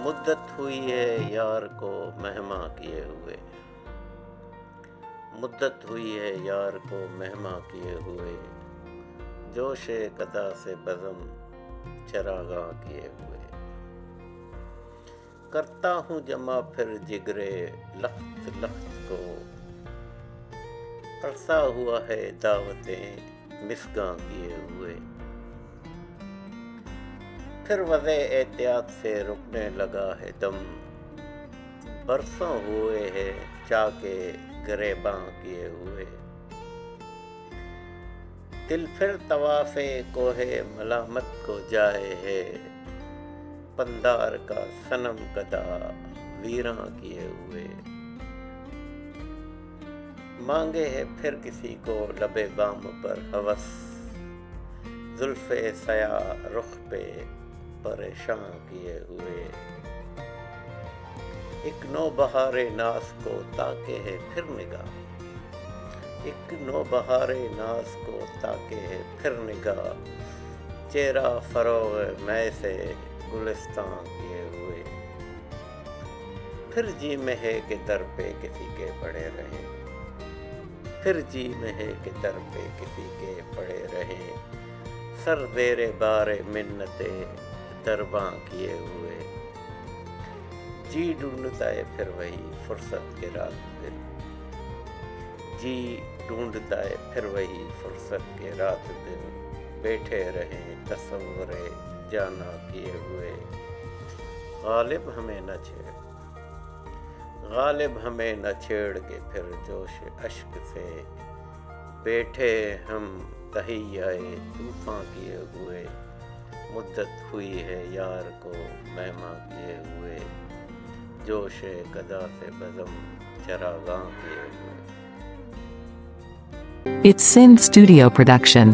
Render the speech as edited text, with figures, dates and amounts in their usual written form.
مدت ہوئی ہے یار کو مہماں کیے ہوئے، مدت ہوئی ہے یار کو مہماں کیے ہوئے، جوش قدا سے بزم چراغاں کیے ہوئے۔ کرتا ہوں جمع پھر جگرے لخت لخت کو، عرصہ ہوا ہے دعوتیں مسگاں کیے ہوئے۔ پھر وضع احتیاط سے رکنے لگا ہے دم، برسوں ہوئے ہے چاکے گریباں کیے ہوئے۔ دل پھر طواف کوہ ملامت کو جائے ہے، پندار کا صنم کدا ویراں کیے ہوئے۔ مانگے ہے پھر کسی کو لب بام پر ہوس، زلف سیاہ رخ پہ پریشاں کیے ہوئے۔ ایک نو بہار ناز کو تاکے ہے پھر نگاہ، ایک نو بہار ناز کو تاکے ہے پھر نگاہ، چہرہ فروغ مے سے گلستاں کیے ہوئے۔ پھر جی میں ہے کہ در پہ کسی کے پڑے رہیں، پھر جی میں ہے کہ در پہ کسی کے پڑے رہیں، سر زیر بار منت درباں کیے ہوئے۔ جی ڈھونڈتا ہے پھر وہی فرصت کے رات دن، جی ڈھونڈتا ہے پھر وہی فرصت کے رات دن، بیٹھے رہیں تصور جانا کیے ہوئے۔ غالب ہمیں نہ چھیڑ، غالب ہمیں نہ چھیڑ کے پھر جوش اشک سے، بیٹھے ہم تہیائے طوفاں کیے ہوئے۔ مدت ہوئی ہے یار کو مہماں کیے ہوئے، جوش قدا سے بزم چراغاں کیے ہوئے۔ It's Sin Studio Production.